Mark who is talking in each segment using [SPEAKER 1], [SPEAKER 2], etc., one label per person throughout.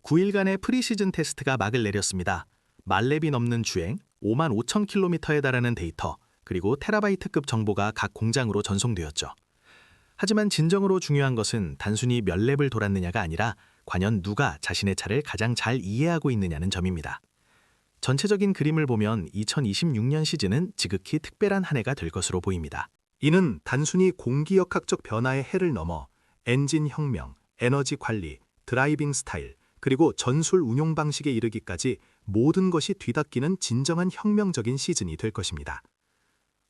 [SPEAKER 1] 9일간의 프리시즌 테스트가 막을 내렸습니다. 말렙이 넘는 주행, 5만 5천 킬로미터에 달하는 데이터, 그리고 테라바이트급 정보가 각 공장으로 전송되었죠. 하지만 진정으로 중요한 것은 단순히 몇 랩을 돌았느냐가 아니라 과연 누가 자신의 차를 가장 잘 이해하고 있느냐는 점입니다. 전체적인 그림을 보면 2026년 시즌은 지극히 특별한 한 해가 될 것으로 보입니다.
[SPEAKER 2] 이는 단순히 공기역학적 변화의 해를 넘어 엔진 혁명, 에너지 관리, 드라이빙 스타일, 그리고 전술 운용 방식에 이르기까지 모든 것이 뒤닦이는 진정한 혁명적인 시즌이 될 것입니다.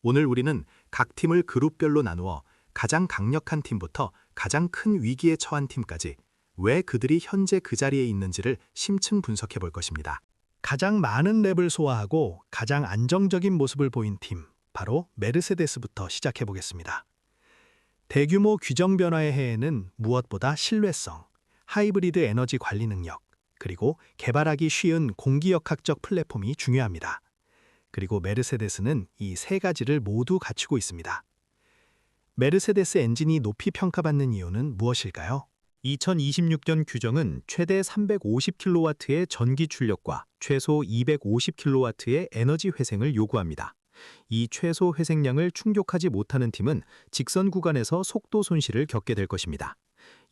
[SPEAKER 2] 오늘 우리는 각 팀을 그룹별로 나누어 가장 강력한 팀부터 가장 큰 위기에 처한 팀까지 왜 그들이 현재 그 자리에 있는지를 심층 분석해 볼 것입니다.
[SPEAKER 3] 가장 많은 랩을 소화하고 가장 안정적인 모습을 보인 팀, 바로 메르세데스부터 시작해 보겠습니다. 대규모 규정 변화의 해에는 무엇보다 신뢰성, 하이브리드 에너지 관리 능력, 그리고 개발하기 쉬운 공기역학적 플랫폼이 중요합니다. 그리고 메르세데스는 이 세 가지를 모두 갖추고 있습니다. 메르세데스 엔진이 높이 평가받는 이유는 무엇일까요?
[SPEAKER 4] 2026년 규정은 최대 350kW의 전기 출력과 최소 250kW의 에너지 회생을 요구합니다. 이 최소 회생량을 충족하지 못하는 팀은 직선 구간에서 속도 손실을 겪게 될 것입니다.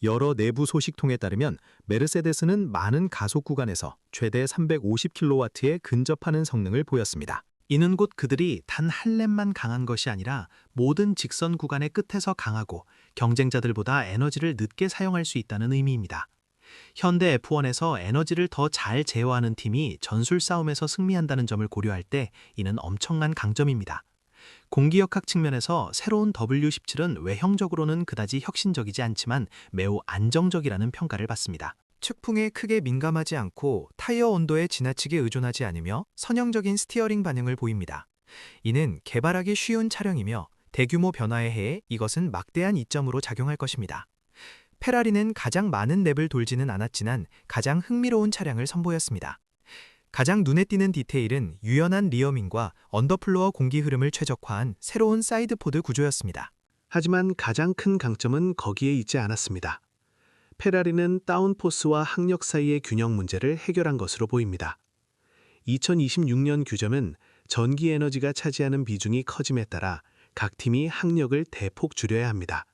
[SPEAKER 4] 여러 내부 소식통에 따르면 메르세데스는 많은 가속 구간에서 최대 350kW에 근접하는 성능을 보였습니다.
[SPEAKER 1] 이는 곧 그들이 단 한 랩만 강한 것이 아니라 모든 직선 구간의 끝에서 강하고 경쟁자들보다 에너지를 늦게 사용할 수 있다는 의미입니다. 현대 F1에서 에너지를 더 잘 제어하는 팀이 전술 싸움에서 승리한다는 점을 고려할 때 이는 엄청난 강점입니다. 공기역학 측면에서 새로운 W17은 외형적으로는 그다지 혁신적이지 않지만 매우 안정적이라는 평가를 받습니다.
[SPEAKER 5] 측풍에 크게 민감하지 않고 타이어 온도에 지나치게 의존하지 않으며 선형적인 스티어링 반응을 보입니다. 이는 개발하기 쉬운 차량이며 대규모 변화의 해에 이것은 막대한 이점으로 작용할 것입니다. 페라리는 가장 많은 랩을 돌지는 않았지만 가장 흥미로운 차량을 선보였습니다. 가장 눈에 띄는 디테일은 유연한 리어밍과 언더플로어 공기 흐름을 최적화한 새로운 사이드포드 구조였습니다.
[SPEAKER 2] 하지만 가장 큰 강점은 거기에 있지 않았습니다. 페라리는 다운포스와 항력 사이의 균형 문제를 해결한 것으로 보입니다. 2026년 규정은 전기 에너지가 차지하는 비중이 커짐에 따라 각 팀이 항력을 대폭 줄여야 합니다.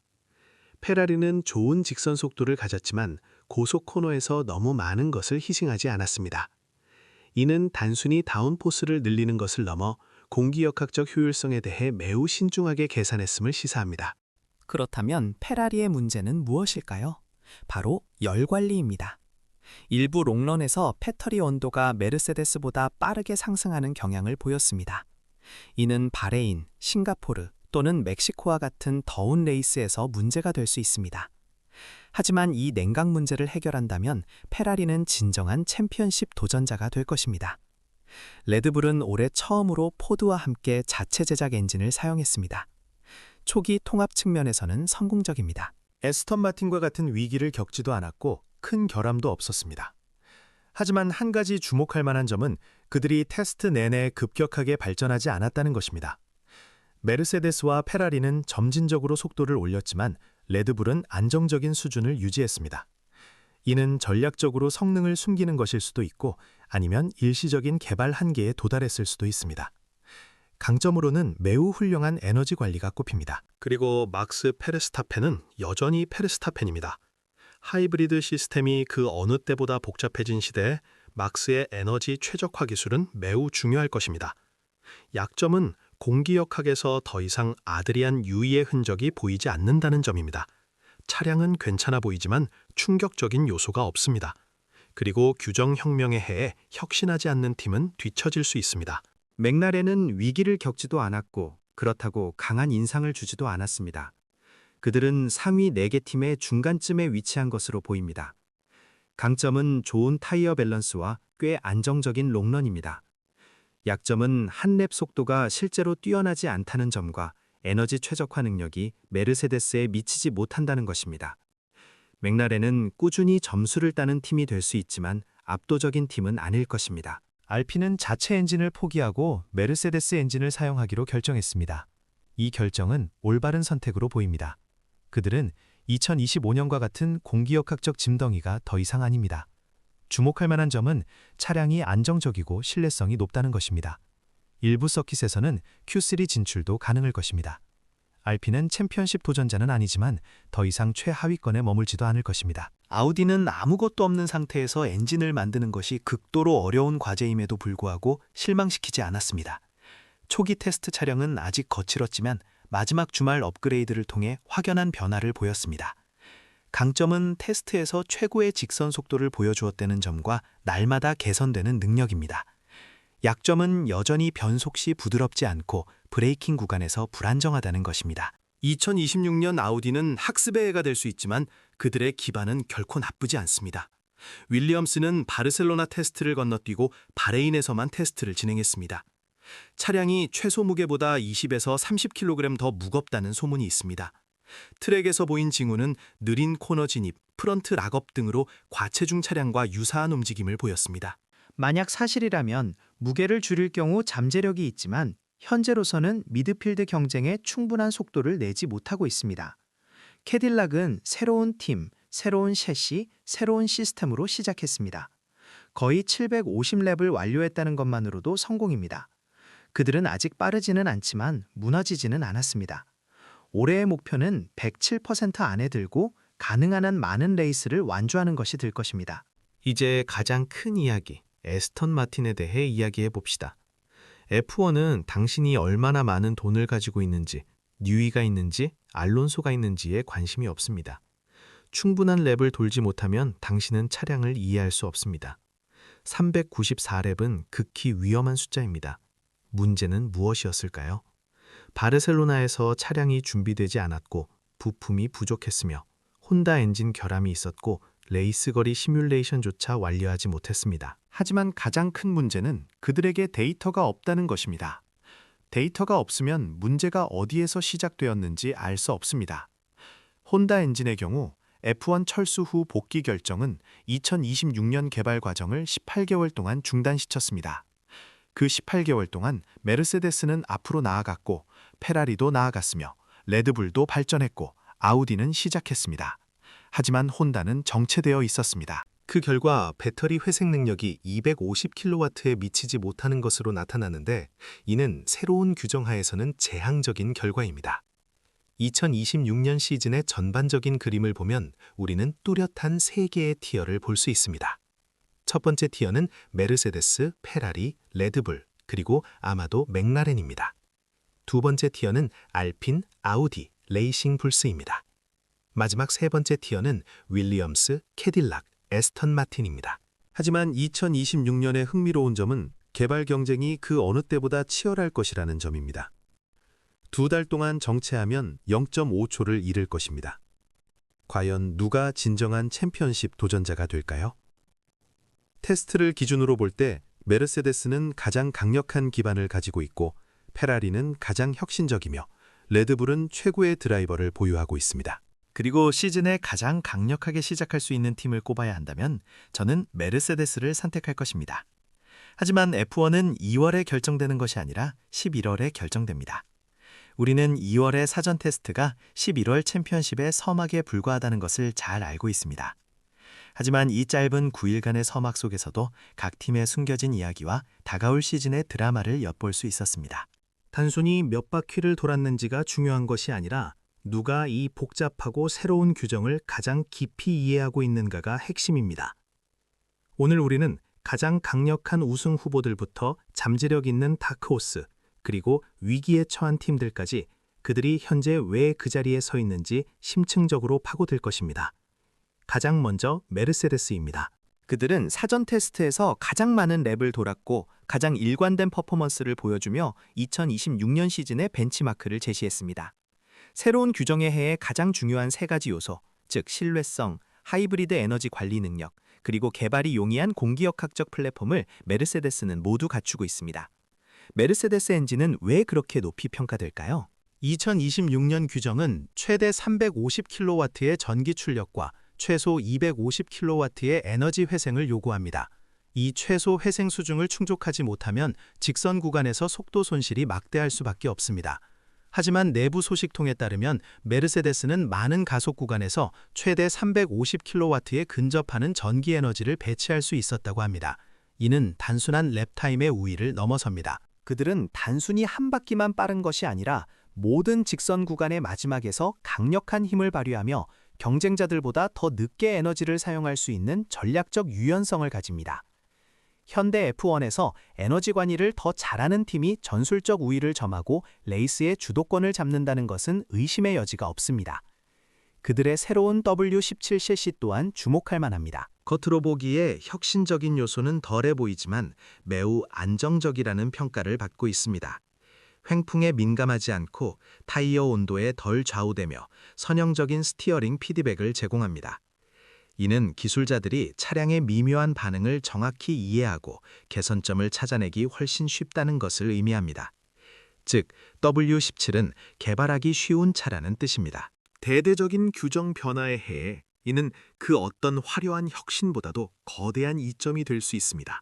[SPEAKER 2] 페라리는 좋은 직선 속도를 가졌지만 고속 코너에서 너무 많은 것을 희생하지 않았습니다. 이는 단순히 다운포스를 늘리는 것을 넘어 공기역학적 효율성에 대해 매우 신중하게 계산했음을 시사합니다.
[SPEAKER 5] 그렇다면 페라리의 문제는 무엇일까요? 바로 열 관리입니다. 일부 롱런에서 배터리 온도가 메르세데스보다 빠르게 상승하는 경향을 보였습니다. 이는 바레인, 싱가포르 또는 멕시코와 같은 더운 레이스에서 문제가 될 수 있습니다. 하지만 이 냉각 문제를 해결한다면 페라리는 진정한 챔피언십 도전자가 될 것입니다. 레드불은 올해 처음으로 포드와 함께 자체 제작 엔진을 사용했습니다. 초기 통합 측면에서는 성공적입니다.
[SPEAKER 4] 에스턴 마틴과 같은 위기를 겪지도 않았고 큰 결함도 없었습니다. 하지만 한 가지 주목할 만한 점은 그들이 테스트 내내 급격하게 발전하지 않았다는 것입니다. 메르세데스와 페라리는 점진적으로 속도를 올렸지만 레드불은 안정적인 수준을 유지했습니다. 이는 전략적으로 성능을 숨기는 것일 수도 있고 아니면 일시적인 개발 한계에 도달했을 수도 있습니다. 강점으로는 매우 훌륭한 에너지 관리가 꼽힙니다.
[SPEAKER 2] 그리고 막스 페르스타펜은 여전히 페르스타펜입니다. 하이브리드 시스템이 그 어느 때보다 복잡해진 시대에 막스의 에너지 최적화 기술은 매우 중요할 것입니다. 약점은 공기역학에서 더 이상 아드리안 유이의 흔적이 보이지 않는다는 점입니다. 차량은 괜찮아 보이지만 충격적인 요소가 없습니다. 그리고 규정 혁명의 해에 혁신하지 않는 팀은 뒤처질 수 있습니다.
[SPEAKER 6] 맥라렌은 위기를 겪지도 않았고 그렇다고 강한 인상을 주지도 않았습니다. 그들은 상위 4개 팀의 중간쯤에 위치한 것으로 보입니다. 강점은 좋은 타이어 밸런스와 꽤 안정적인 롱런입니다. 약점은 한 랩 속도가 실제로 뛰어나지 않다는 점과 에너지 최적화 능력이 메르세데스에 미치지 못한다는 것입니다. 맥라렌은 꾸준히 점수를 따는 팀이 될 수 있지만 압도적인 팀은 아닐 것입니다.
[SPEAKER 4] 알핀은 자체 엔진을 포기하고 메르세데스 엔진을 사용하기로 결정했습니다. 이 결정은 올바른 선택으로 보입니다. 그들은 2025년과 같은 공기역학적 짐덩이가 더 이상 아닙니다. 주목할 만한 점은 차량이 안정적이고 신뢰성이 높다는 것입니다. 일부 서킷에서는 Q3 진출도 가능할 것입니다. 알핀은 챔피언십 도전자는 아니지만 더 이상 최하위권에 머물지도 않을 것입니다.
[SPEAKER 1] 아우디는 아무것도 없는 상태에서 엔진을 만드는 것이 극도로 어려운 과제임에도 불구하고 실망시키지 않았습니다. 초기 테스트 차량은 아직 거칠었지만 마지막 주말 업그레이드를 통해 확연한 변화를 보였습니다. 강점은 테스트에서 최고의 직선 속도를 보여주었다는 점과 날마다 개선되는 능력입니다. 약점은 여전히 변속 시 부드럽지 않고 브레이킹 구간에서 불안정하다는 것입니다.
[SPEAKER 2] 2026년 아우디는 학습의 해가 될 수 있지만 그들의 기반은 결코 나쁘지 않습니다. 윌리엄스는 바르셀로나 테스트를 건너뛰고 바레인에서만 테스트를 진행했습니다. 차량이 최소 무게보다 20에서 30kg 더 무겁다는 소문이 있습니다. 트랙에서 보인 징후는 느린 코너 진입, 프런트 락업 등으로 과체중 차량과 유사한 움직임을 보였습니다.
[SPEAKER 5] 만약 사실이라면 무게를 줄일 경우 잠재력이 있지만 현재로서는 미드필드 경쟁에 충분한 속도를 내지 못하고 있습니다. 캐딜락은 새로운 팀, 새로운 셰시, 새로운 시스템으로 시작했습니다. 거의 750랩을 완료했다는 것만으로도 성공입니다. 그들은 아직 빠르지는 않지만 무너지지는 않았습니다. 올해의 목표는 107% 안에 들고 가능한 한 많은 레이스를 완주하는 것이 될 것입니다.
[SPEAKER 2] 이제 가장 큰 이야기, 에스턴 마틴에 대해 이야기해 봅시다. F1은 당신이 얼마나 많은 돈을 가지고 있는지, 뉴이가 있는지, 알론소가 있는지에 관심이 없습니다. 충분한 랩을 돌지 못하면 당신은 차량을 이해할 수 없습니다. 394랩은 극히 위험한 숫자입니다. 문제는 무엇이었을까요? 바르셀로나에서 차량이 준비되지 않았고 부품이 부족했으며 혼다 엔진 결함이 있었고 레이스 거리 시뮬레이션조차 완료하지 못했습니다.
[SPEAKER 4] 하지만 가장 큰 문제는 그들에게 데이터가 없다는 것입니다. 데이터가 없으면 문제가 어디에서 시작되었는지 알 수 없습니다. 혼다 엔진의 경우 F1 철수 후 복귀 결정은 2026년 개발 과정을 18개월 동안 중단시켰습니다. 그 18개월 동안 메르세데스는 앞으로 나아갔고 페라리도 나아갔으며 레드불도 발전했고 아우디는 시작했습니다. 하지만 혼다는 정체되어 있었습니다.
[SPEAKER 2] 그 결과 배터리 회생 능력이 250kW에 미치지 못하는 것으로 나타나는데 이는 새로운 규정 하에서는 재앙적인 결과입니다. 2026년 시즌의 전반적인 그림을 보면 우리는 뚜렷한 3개의 티어를 볼 수 있습니다. 첫 번째 티어는 메르세데스, 페라리, 레드불, 그리고 아마도 맥라렌입니다. 두 번째 티어는 알핀, 아우디, 레이싱 불스입니다. 마지막 세 번째 티어는 윌리엄스, 캐딜락, 에스턴 마틴입니다. 하지만 2026년의 흥미로운 점은 개발 경쟁이 그 어느 때보다 치열할 것이라는 점입니다. 2달 동안 정체하면 0.5초를 잃을 것입니다. 과연 누가 진정한 챔피언십 도전자가 될까요? 테스트를 기준으로 볼 때 메르세데스는 가장 강력한 기반을 가지고 있고 페라리는 가장 혁신적이며 레드불은 최고의 드라이버를 보유하고 있습니다.
[SPEAKER 1] 그리고 시즌에 가장 강력하게 시작할 수 있는 팀을 꼽아야 한다면 저는 메르세데스를 선택할 것입니다. 하지만 F1은 2월에 결정되는 것이 아니라 11월에 결정됩니다. 우리는 2월의 사전 테스트가 11월 챔피언십의 서막에 불과하다는 것을 잘 알고 있습니다. 하지만 이 짧은 9일간의 서막 속에서도 각 팀의 숨겨진 이야기와 다가올 시즌의 드라마를 엿볼 수 있었습니다.
[SPEAKER 2] 단순히 몇 바퀴를 돌았는지가 중요한 것이 아니라 누가 이 복잡하고 새로운 규정을 가장 깊이 이해하고 있는가가 핵심입니다. 오늘 우리는 가장 강력한 우승 후보들부터 잠재력 있는 다크호스, 그리고 위기에 처한 팀들까지 그들이 현재 왜 그 자리에 서 있는지 심층적으로 파고들 것입니다. 가장 먼저 메르세데스입니다.
[SPEAKER 5] 그들은 사전 테스트에서 가장 많은 랩을 돌았고 가장 일관된 퍼포먼스를 보여주며 2026년 시즌의 벤치마크를 제시했습니다. 새로운 규정의 해에 가장 중요한 3가지 요소, 즉 신뢰성, 하이브리드 에너지 관리 능력, 그리고 개발이 용이한 공기역학적 플랫폼을 메르세데스는 모두 갖추고 있습니다. 메르세데스 엔진은 왜 그렇게 높이 평가될까요?
[SPEAKER 2] 2026년 규정은 최대 350kW의 전기 출력과 최소 250kW의 에너지 회생을 요구합니다. 이 최소 회생 수준을 충족하지 못하면 직선 구간에서 속도 손실이 막대할 수밖에 없습니다.
[SPEAKER 1] 하지만 내부 소식통에 따르면 메르세데스는 많은 가속 구간에서 최대 350kW에 근접하는 전기 에너지를 배치할 수 있었다고 합니다. 이는 단순한 랩타임의 우위를 넘어섭니다.
[SPEAKER 5] 그들은 단순히 한 바퀴만 빠른 것이 아니라 모든 직선 구간의 마지막에서 강력한 힘을 발휘하며 경쟁자들보다 더 늦게 에너지를 사용할 수 있는 전략적 유연성을 가집니다. 현대 F1에서 에너지 관리를 더 잘하는 팀이 전술적 우위를 점하고 레이스의 주도권을 잡는다는 것은 의심의 여지가 없습니다. 그들의 새로운 W17 셰시 또한 주목할 만합니다.
[SPEAKER 1] 겉으로 보기에 혁신적인 요소는 덜해 보이지만 매우 안정적이라는 평가를 받고 있습니다. 횡풍에 민감하지 않고 타이어 온도에 덜 좌우되며 선형적인 스티어링 피드백을 제공합니다. 이는 기술자들이 차량의 미묘한 반응을 정확히 이해하고 개선점을 찾아내기 훨씬 쉽다는 것을 의미합니다. 즉, W17은 개발하기 쉬운 차라는 뜻입니다.
[SPEAKER 2] 대대적인 규정 변화에 해에 이는 그 어떤 화려한 혁신보다도 거대한 이점이 될 수 있습니다.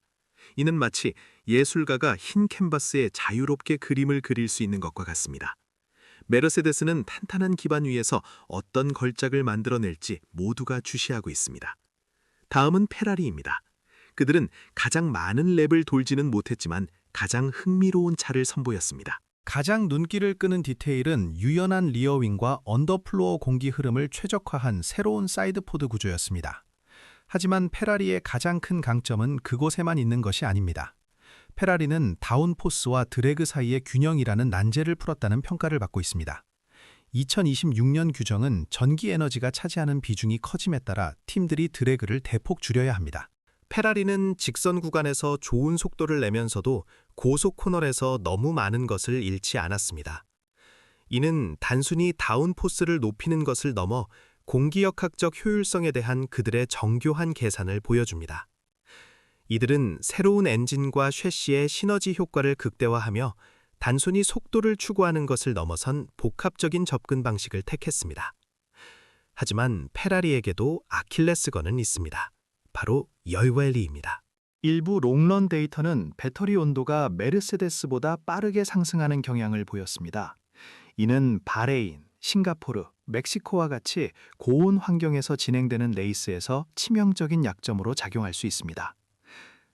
[SPEAKER 2] 이는 마치 예술가가 흰 캔버스에 자유롭게 그림을 그릴 수 있는 것과 같습니다. 메르세데스는 탄탄한 기반 위에서 어떤 걸작을 만들어낼지 모두가 주시하고 있습니다. 다음은 페라리입니다. 그들은 가장 많은 랩을 돌지는 못했지만 가장 흥미로운 차를 선보였습니다.
[SPEAKER 3] 가장 눈길을 끄는 디테일은 유연한 리어윙과 언더플로어 공기 흐름을 최적화한 새로운 사이드포드 구조였습니다. 하지만 페라리의 가장 큰 강점은 그곳에만 있는 것이 아닙니다. 페라리는 다운포스와 드래그 사이의 균형이라는 난제를 풀었다는 평가를 받고 있습니다. 2026년 규정은 전기 에너지가 차지하는 비중이 커짐에 따라 팀들이 드래그를 대폭 줄여야 합니다.
[SPEAKER 4] 페라리는 직선 구간에서 좋은 속도를 내면서도 고속 코너에서 너무 많은 것을 잃지 않았습니다. 이는 단순히 다운포스를 높이는 것을 넘어 공기역학적 효율성에 대한 그들의 정교한 계산을 보여줍니다. 이들은 새로운 엔진과 셰시의 시너지 효과를 극대화하며 단순히 속도를 추구하는 것을 넘어선 복합적인 접근 방식을 택했습니다. 하지만 페라리에게도 아킬레스건은 있습니다. 바로 열관리입니다.
[SPEAKER 3] 일부 롱런 데이터는 배터리 온도가 메르세데스보다 빠르게 상승하는 경향을 보였습니다. 이는 바레인, 싱가포르, 멕시코와 같이 고온 환경에서 진행되는 레이스에서 치명적인 약점으로 작용할 수 있습니다.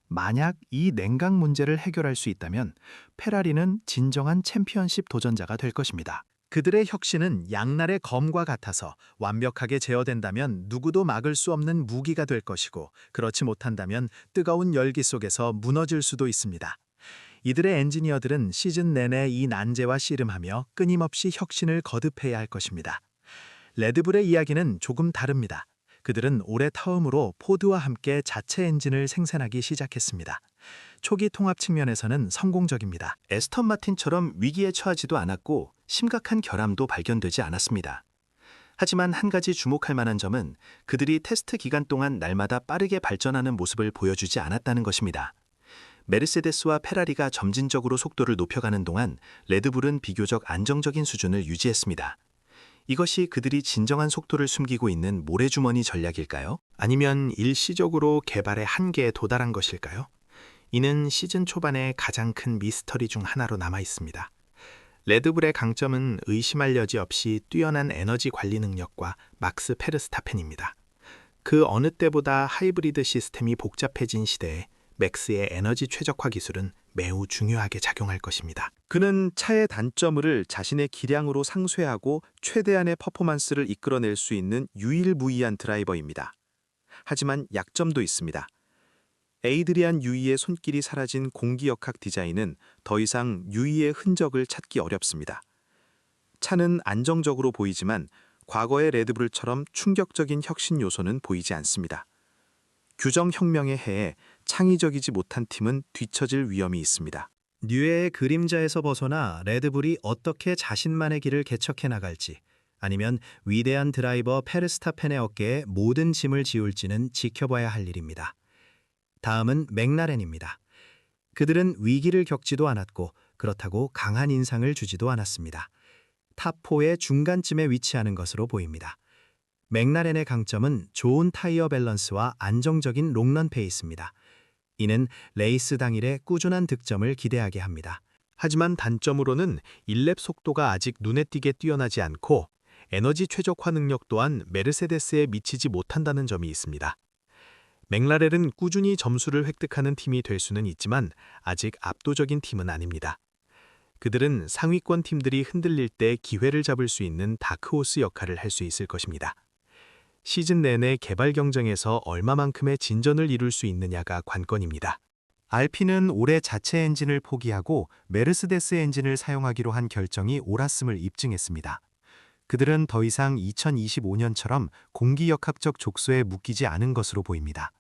[SPEAKER 3] 만약 이 냉각 문제를 해결할 수 있다면 페라리는 진정한 챔피언십 도전자가 될 것입니다.
[SPEAKER 1] 그들의 혁신은 양날의 검과 같아서 완벽하게 제어된다면 누구도 막을 수 없는 무기가 될 것이고, 그렇지 못한다면 뜨거운 열기 속에서 무너질 수도 있습니다. 이들의 엔지니어들은 시즌 내내 이 난제와 씨름하며 끊임없이 혁신을 거듭해야 할 것입니다. 레드불의 이야기는 조금 다릅니다. 그들은 올해 처음으로 포드와 함께 자체 엔진을 생산하기 시작했습니다. 초기 통합 측면에서는 성공적입니다. 에스턴 마틴처럼 위기에 처하지도 않았고 심각한 결함도 발견되지 않았습니다. 하지만 한 가지 주목할 만한 점은 그들이 테스트 기간 동안 날마다 빠르게 발전하는 모습을 보여주지 않았다는 것입니다. 메르세데스와 페라리가 점진적으로 속도를 높여가는 동안 레드불은 비교적 안정적인 수준을 유지했습니다. 이것이 그들이 진정한 속도를 숨기고 있는 모래주머니 전략일까요? 아니면 일시적으로 개발의 한계에 도달한 것일까요? 이는 시즌 초반의 가장 큰 미스터리 중 하나로 남아 있습니다. 레드불의 강점은 의심할 여지 없이 뛰어난 에너지 관리 능력과 막스 페르스타펜입니다. 그 어느 때보다 하이브리드 시스템이 복잡해진 시대에 맥스의 에너지 최적화 기술은 매우 중요하게 작용할 것입니다.
[SPEAKER 4] 그는 차의 단점을 자신의 기량으로 상쇄하고 최대한의 퍼포먼스를 이끌어낼 수 있는 유일무이한 드라이버입니다. 하지만 약점도 있습니다. 에이드리안 유이의 손길이 사라진 공기역학 디자인은 더 이상 유이의 흔적을 찾기 어렵습니다. 차는 안정적으로 보이지만 과거의 레드불처럼 충격적인 혁신 요소는 보이지 않습니다. 규정 혁명의 해에 창의적이지 못한 팀은 뒤처질 위험이 있습니다.
[SPEAKER 1] 뉴에의 그림자에서 벗어나 레드불이 어떻게 자신만의 길을 개척해 나갈지, 아니면 위대한 드라이버 페르스타펜의 어깨에 모든 짐을 지울지는 지켜봐야 할 일입니다. 다음은 맥라렌입니다. 그들은 위기를 겪지도 않았고 그렇다고 강한 인상을 주지도 않았습니다. 탑4의 중간쯤에 위치하는 것으로 보입니다. 맥라렌의 강점은 좋은 타이어 밸런스와 안정적인 롱런 페이스입니다. 이는 레이스 당일의 꾸준한 득점을 기대하게 합니다.
[SPEAKER 2] 하지만 단점으로는 1랩 속도가 아직 눈에 띄게 뛰어나지 않고 에너지 최적화 능력 또한 메르세데스에 미치지 못한다는 점이 있습니다. 맥라렐은 꾸준히 점수를 획득하는 팀이 될 수는 있지만 아직 압도적인 팀은 아닙니다. 그들은 상위권 팀들이 흔들릴 때 기회를 잡을 수 있는 다크호스 역할을 할 수 있을 것입니다. 시즌 내내 개발 경쟁에서 얼마만큼의 진전을 이룰 수 있느냐가 관건입니다.
[SPEAKER 4] 알핀은 올해 자체 엔진을 포기하고 메르세데스 엔진을 사용하기로 한 결정이 옳았음을 입증했습니다. 그들은 더 이상 2025년처럼 공기역학적 족소에 묶이지 않은 것으로 보입니다.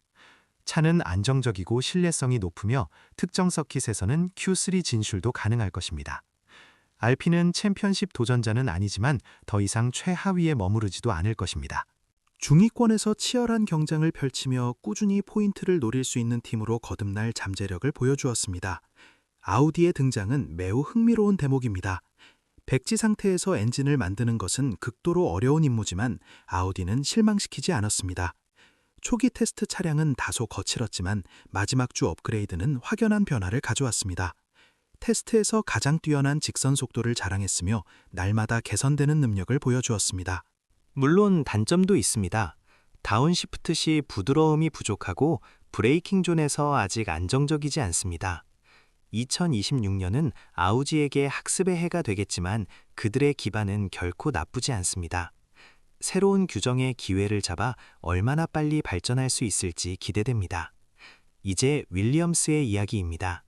[SPEAKER 4] 차는 안정적이고 신뢰성이 높으며 특정 서킷에서는 Q3 진출도 가능할 것입니다. 알핀은 챔피언십 도전자는 아니지만 더 이상 최하위에 머무르지도 않을 것입니다.
[SPEAKER 3] 중위권에서 치열한 경쟁을 펼치며 꾸준히 포인트를 노릴 수 있는 팀으로 거듭날 잠재력을 보여주었습니다. 아우디의 등장은 매우 흥미로운 대목입니다. 백지 상태에서 엔진을 만드는 것은 극도로 어려운 임무지만 아우디는 실망시키지 않았습니다. 초기 테스트 차량은 다소 거칠었지만 마지막 주 업그레이드는 확연한 변화를 가져왔습니다. 테스트에서 가장 뛰어난 직선 속도를 자랑했으며 날마다 개선되는 능력을 보여주었습니다.
[SPEAKER 5] 물론 단점도 있습니다. 다운시프트 시 부드러움이 부족하고 브레이킹 존에서 아직 안정적이지 않습니다. 2026년은 아우디에게 학습의 해가 되겠지만 그들의 기반은 결코 나쁘지 않습니다. 새로운 규정의 기회를 잡아 얼마나 빨리 발전할 수 있을지 기대됩니다. 이제 윌리엄스의 이야기입니다.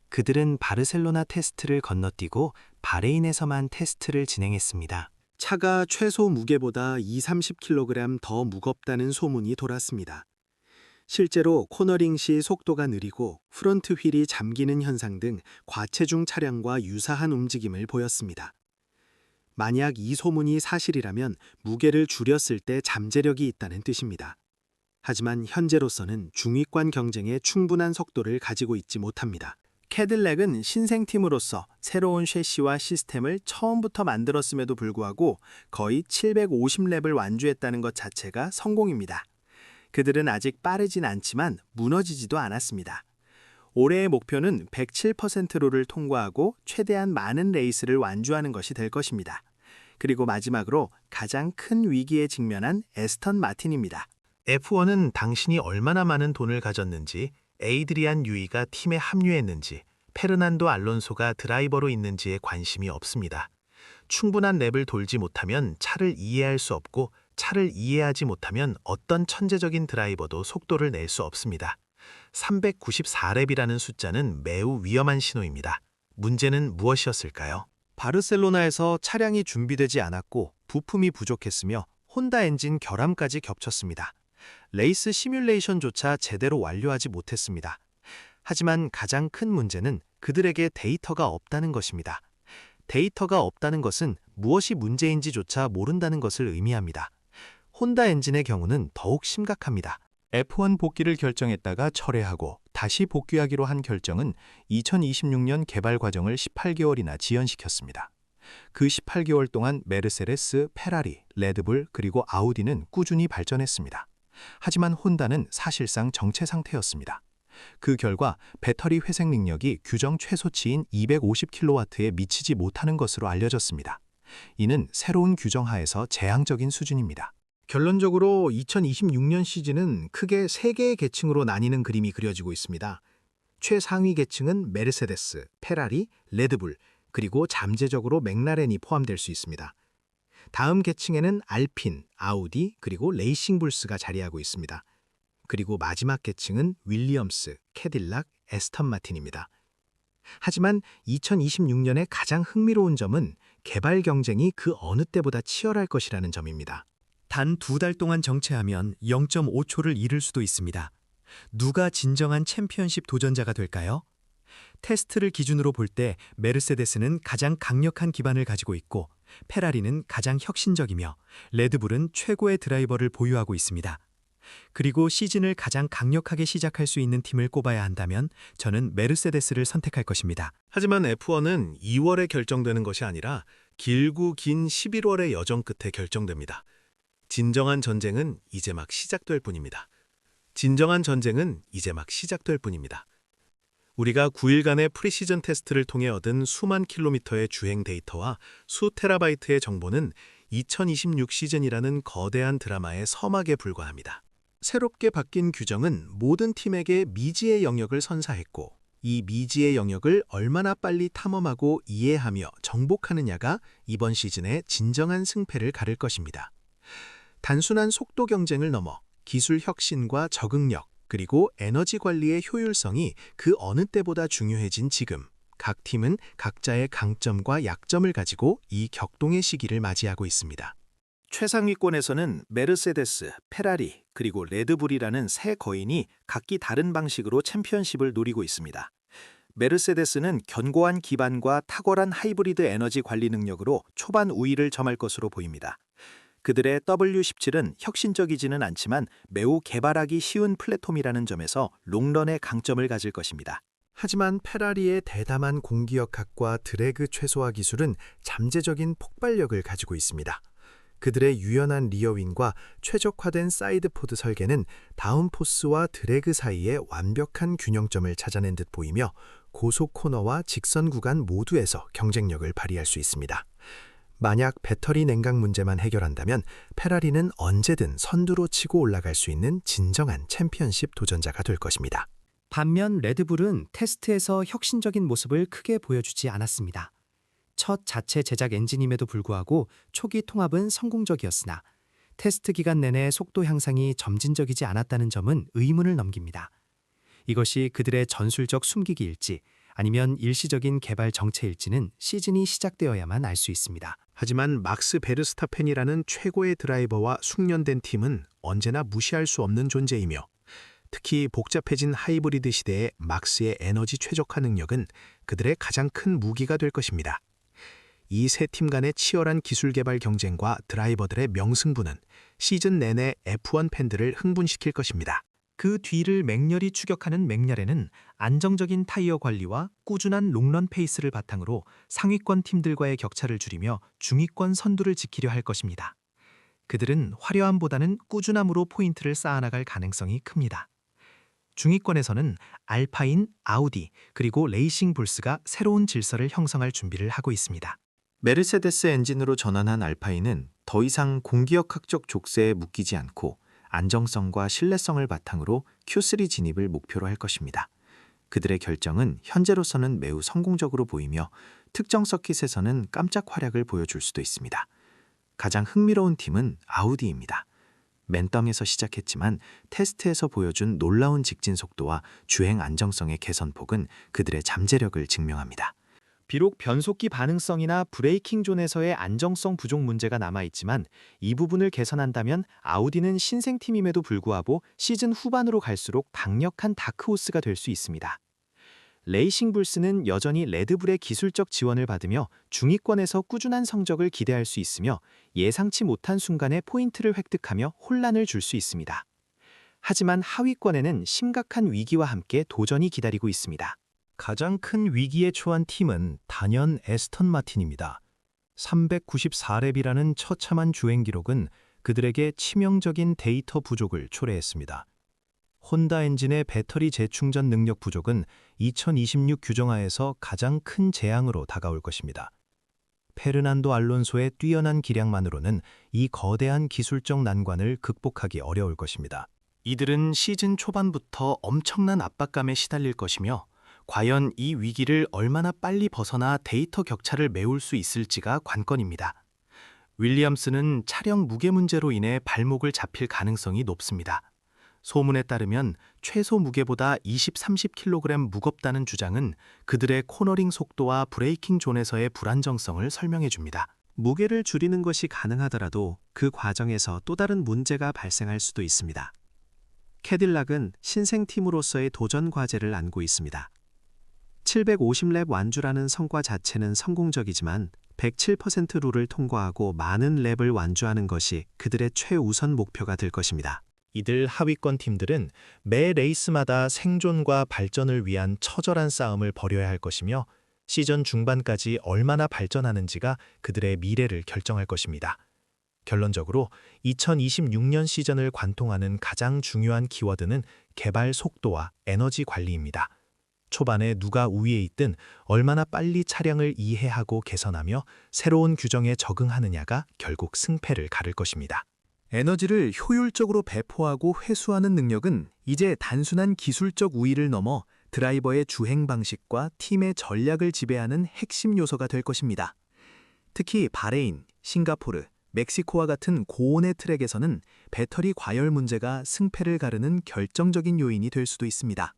[SPEAKER 5] 그들은 바르셀로나 테스트를 건너뛰고 바레인에서만 테스트를 진행했습니다.
[SPEAKER 2] 차가 최소 무게보다 20-30kg 더 무겁다는 소문이 돌았습니다. 실제로 코너링 시 속도가 느리고 프론트 휠이 잠기는 현상 등 과체중 차량과 유사한 움직임을 보였습니다. 만약 이 소문이 사실이라면 무게를 줄였을 때 잠재력이 있다는 뜻입니다. 하지만 현재로서는 중위권 경쟁에 충분한 속도를 가지고 있지 못합니다.
[SPEAKER 3] 캐딜렉은 신생팀으로서 새로운 셰시와 시스템을 처음부터 만들었음에도 불구하고 거의 750랩을 완주했다는 것 자체가 성공입니다. 그들은 아직 빠르진 않지만 무너지지도 않았습니다. 올해의 목표는 107%로를 통과하고 최대한 많은 레이스를 완주하는 것이 될 것입니다. 그리고 마지막으로 가장 큰 위기에 직면한 에스턴 마틴입니다.
[SPEAKER 1] F1은 당신이 얼마나 많은 돈을 가졌는지, 에이드리안 유이가 팀에 합류했는지, 페르난도 알론소가 드라이버로 있는지에 관심이 없습니다. 충분한 랩을 돌지 못하면 차를 이해할 수 없고 차를 이해하지 못하면 어떤 천재적인 드라이버도 속도를 낼 수 없습니다. 394랩이라는 숫자는 매우 위험한 신호입니다. 문제는 무엇이었을까요?
[SPEAKER 4] 바르셀로나에서 차량이 준비되지 않았고 부품이 부족했으며 혼다 엔진 결함까지 겹쳤습니다. 레이스 시뮬레이션조차 제대로 완료하지 못했습니다. 하지만 가장 큰 문제는 그들에게 데이터가 없다는 것입니다. 데이터가 없다는 것은 무엇이 문제인지조차 모른다는 것을 의미합니다. 혼다 엔진의 경우는 더욱 심각합니다. F1 복귀를 결정했다가 철회하고 다시 복귀하기로 한 결정은 2026년 개발 과정을 18개월이나 지연시켰습니다. 그 18개월 동안 메르세데스, 페라리, 레드불 그리고 아우디는 꾸준히 발전했습니다. 하지만 혼다는 사실상 정체 상태였습니다. 그 결과 배터리 회생 능력이 규정 최소치인 250kW에 미치지 못하는 것으로 알려졌습니다. 이는 새로운 규정 하에서 재앙적인 수준입니다.
[SPEAKER 2] 결론적으로 2026년 시즌은 크게 3개의 계층으로 나뉘는 그림이 그려지고 있습니다. 최상위 계층은 메르세데스, 페라리, 레드불, 그리고 잠재적으로 맥라렌이 포함될 수 있습니다. 다음 계층에는 알핀, 아우디, 그리고 레이싱불스가 자리하고 있습니다. 그리고 마지막 계층은 윌리엄스, 캐딜락, 에스턴 마틴입니다. 하지만 2026년의 가장 흥미로운 점은 개발 경쟁이 그 어느 때보다 치열할 것이라는 점입니다.
[SPEAKER 4] 단 2달 동안 정체하면 0.5초를 잃을 수도 있습니다. 누가 진정한 챔피언십 도전자가 될까요? 테스트를 기준으로 볼 때 메르세데스는 가장 강력한 기반을 가지고 있고 페라리는 가장 혁신적이며 레드불은 최고의 드라이버를 보유하고 있습니다. 그리고 시즌을 가장 강력하게 시작할 수 있는 팀을 꼽아야 한다면 저는 메르세데스를 선택할 것입니다.
[SPEAKER 2] 하지만 F1은 2월에 결정되는 것이 아니라 길고 긴 11월의 여정 끝에 결정됩니다. 진정한 전쟁은 이제 막 시작될 뿐입니다. 진정한 전쟁은 이제 막 시작될 뿐입니다. 우리가 9일간의 프리시즌 테스트를 통해 얻은 수만 킬로미터의 주행 데이터와 수 테라바이트의 정보는 2026 시즌이라는 거대한 드라마의 서막에 불과합니다. 새롭게 바뀐 규정은 모든 팀에게 미지의 영역을 선사했고, 이 미지의 영역을 얼마나 빨리 탐험하고 이해하며 정복하느냐가 이번 시즌의 진정한 승패를 가를 것입니다. 단순한 속도 경쟁을 넘어 기술 혁신과 적응력, 그리고 에너지 관리의 효율성이 그 어느 때보다 중요해진 지금, 각 팀은 각자의 강점과 약점을 가지고 이 격동의 시기를 맞이하고 있습니다.
[SPEAKER 1] 최상위권에서는 메르세데스, 페라리, 그리고 레드불이라는 세 거인이 각기 다른 방식으로 챔피언십을 노리고 있습니다. 메르세데스는 견고한 기반과 탁월한 하이브리드 에너지 관리 능력으로 초반 우위를 점할 것으로 보입니다. 그들의 W17은 혁신적이지는 않지만 매우 개발하기 쉬운 플랫폼이라는 점에서 롱런의 강점을 가질 것입니다.
[SPEAKER 4] 하지만 페라리의 대담한 공기역학과 드래그 최소화 기술은 잠재적인 폭발력을 가지고 있습니다. 그들의 유연한 리어윙과 최적화된 사이드포드 설계는 다운포스와 드래그 사이에 완벽한 균형점을 찾아낸 듯 보이며 고속 코너와 직선 구간 모두에서 경쟁력을 발휘할 수 있습니다. 만약 배터리 냉각 문제만 해결한다면 페라리는 언제든 선두로 치고 올라갈 수 있는 진정한 챔피언십 도전자가 될 것입니다.
[SPEAKER 5] 반면 레드불은 테스트에서 혁신적인 모습을 크게 보여주지 않았습니다. 첫 자체 제작 엔진임에도 불구하고 초기 통합은 성공적이었으나 테스트 기간 내내 속도 향상이 점진적이지 않았다는 점은 의문을 넘깁니다. 이것이 그들의 전술적 숨기기일지 아니면 일시적인 개발 정체일지는 시즌이 시작되어야만 알 수 있습니다.
[SPEAKER 2] 하지만 막스 베르스타펜이라는 최고의 드라이버와 숙련된 팀은 언제나 무시할 수 없는 존재이며, 특히 복잡해진 하이브리드 시대의 막스의 에너지 최적화 능력은 그들의 가장 큰 무기가 될 것입니다. 이 세 팀 간의 치열한 기술 개발 경쟁과 드라이버들의 명승부는 시즌 내내 F1 팬들을 흥분시킬 것입니다.
[SPEAKER 1] 그 뒤를 맹렬히 추격하는 맥라렌은 안정적인 타이어 관리와 꾸준한 롱런 페이스를 바탕으로 상위권 팀들과의 격차를 줄이며 중위권 선두를 지키려 할 것입니다. 그들은 화려함보다는 꾸준함으로 포인트를 쌓아나갈 가능성이 큽니다. 중위권에서는 알파인, 아우디, 그리고 레이싱 불스가 새로운 질서를 형성할 준비를 하고 있습니다.
[SPEAKER 6] 메르세데스 엔진으로 전환한 알파인은 더 이상 공기역학적 족쇄에 묶이지 않고 안정성과 신뢰성을 바탕으로 Q3 진입을 목표로 할 것입니다. 그들의 결정은 현재로서는 매우 성공적으로 보이며 특정 서킷에서는 깜짝 활약을 보여줄 수도 있습니다. 가장 흥미로운 팀은 아우디입니다. 맨땅에서 시작했지만 테스트에서 보여준 놀라운 직진 속도와 주행 안정성의 개선폭은 그들의 잠재력을 증명합니다.
[SPEAKER 1] 비록 변속기 반응성이나 브레이킹 존에서의 안정성 부족 문제가 남아있지만 이 부분을 개선한다면 아우디는 신생팀임에도 불구하고 시즌 후반으로 갈수록 강력한 다크호스가 될 수 있습니다. 레이싱 불스는 여전히 레드불의 기술적 지원을 받으며 중위권에서 꾸준한 성적을 기대할 수 있으며 예상치 못한 순간에 포인트를 획득하며 혼란을 줄 수 있습니다. 하지만 하위권에는 심각한 위기와 함께 도전이 기다리고 있습니다.
[SPEAKER 4] 가장 큰 위기에 처한 팀은 단연 에스턴 마틴입니다. 394랩이라는 처참한 주행 기록은 그들에게 치명적인 데이터 부족을 초래했습니다. 혼다 엔진의 배터리 재충전 능력 부족은 2026 규정하에서 가장 큰 재앙으로 다가올 것입니다. 페르난도 알론소의 뛰어난 기량만으로는 이 거대한 기술적 난관을 극복하기 어려울 것입니다.
[SPEAKER 2] 이들은 시즌 초반부터 엄청난 압박감에 시달릴 것이며, 과연 이 위기를 얼마나 빨리 벗어나 데이터 격차를 메울 수 있을지가 관건입니다. 윌리엄스는 차량 무게 문제로 인해 발목을 잡힐 가능성이 높습니다. 소문에 따르면 최소 무게보다 20-30kg 무겁다는 주장은 그들의 코너링 속도와 브레이킹 존에서의 불안정성을 설명해 줍니다. 무게를 줄이는 것이 가능하더라도 그 과정에서 또 다른 문제가 발생할 수도 있습니다. 캐딜락은 신생팀으로서의 도전 과제를 안고 있습니다. 750랩 완주라는 성과 자체는 성공적이지만 107% 룰을 통과하고 많은 랩을 완주하는 것이 그들의 최우선 목표가 될 것입니다.
[SPEAKER 4] 이들 하위권 팀들은 매 레이스마다 생존과 발전을 위한 처절한 싸움을 벌여야 할 것이며 시즌 중반까지 얼마나 발전하는지가 그들의 미래를 결정할 것입니다. 결론적으로 2026년 시즌을 관통하는 가장 중요한 키워드는 개발 속도와 에너지 관리입니다. 초반에 누가 우위에 있든 얼마나 빨리 차량을 이해하고 개선하며 새로운 규정에 적응하느냐가 결국 승패를 가를 것입니다. 에너지를 효율적으로 배포하고 회수하는 능력은 이제 단순한 기술적 우위를 넘어 드라이버의 주행 방식과 팀의 전략을 지배하는 핵심 요소가 될 것입니다. 특히 바레인, 싱가포르, 멕시코와 같은 고온의 트랙에서는 배터리 과열 문제가 승패를 가르는 결정적인 요인이 될 수도 있습니다.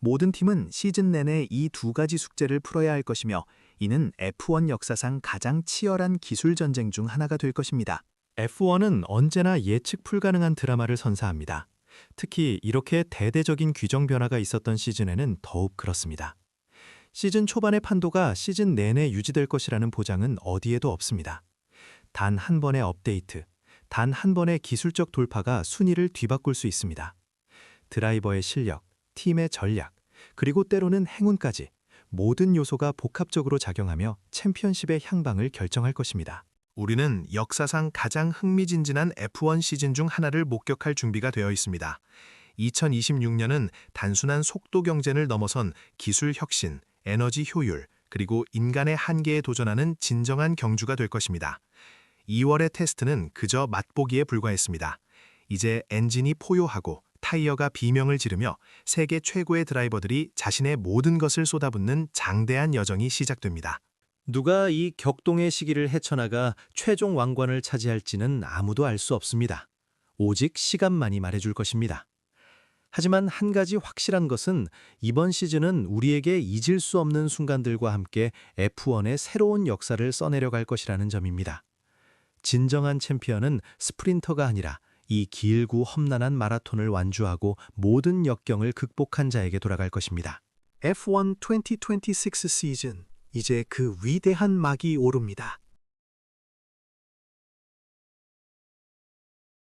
[SPEAKER 4] 모든 팀은 시즌 내내 이 두 가지 숙제를 풀어야 할 것이며 이는 F1 역사상 가장 치열한 기술 전쟁 중 하나가 될 것입니다.
[SPEAKER 3] F1은 언제나 예측 불가능한 드라마를 선사합니다. 특히 이렇게 대대적인 규정 변화가 있었던 시즌에는 더욱 그렇습니다. 시즌 초반의 판도가 시즌 내내 유지될 것이라는 보장은 어디에도 없습니다. 단 한 번의 업데이트, 단 한 번의 기술적 돌파가 순위를 뒤바꿀 수 있습니다. 드라이버의 실력, 팀의 전략, 그리고 때로는 행운까지 모든 요소가 복합적으로 작용하며 챔피언십의 향방을 결정할 것입니다.
[SPEAKER 4] 우리는 역사상 가장 흥미진진한 F1 시즌 중 하나를 목격할 준비가 되어 있습니다. 2026년은 단순한 속도 경쟁을 넘어선 기술 혁신, 에너지 효율, 그리고 인간의 한계에 도전하는 진정한 경주가 될 것입니다. 2월의 테스트는 그저 맛보기에 불과했습니다. 이제 엔진이 포효하고 타이어가 비명을 지르며 세계 최고의 드라이버들이 자신의 모든 것을 쏟아붓는 장대한 여정이 시작됩니다.
[SPEAKER 1] 누가 이 격동의 시기를 헤쳐나가 최종 왕관을 차지할지는 아무도 알 수 없습니다. 오직 시간만이 말해줄 것입니다. 하지만 한 가지 확실한 것은 이번 시즌은 우리에게 잊을 수 없는 순간들과 함께 F1의 새로운 역사를 써내려갈 것이라는 점입니다. 진정한 챔피언은 스프린터가 아니라 이 길고 험난한 마라톤을 완주하고 모든 역경을 극복한 자에게 돌아갈 것입니다.
[SPEAKER 2] F1 2026 시즌, 이제 그 위대한 막이 오릅니다.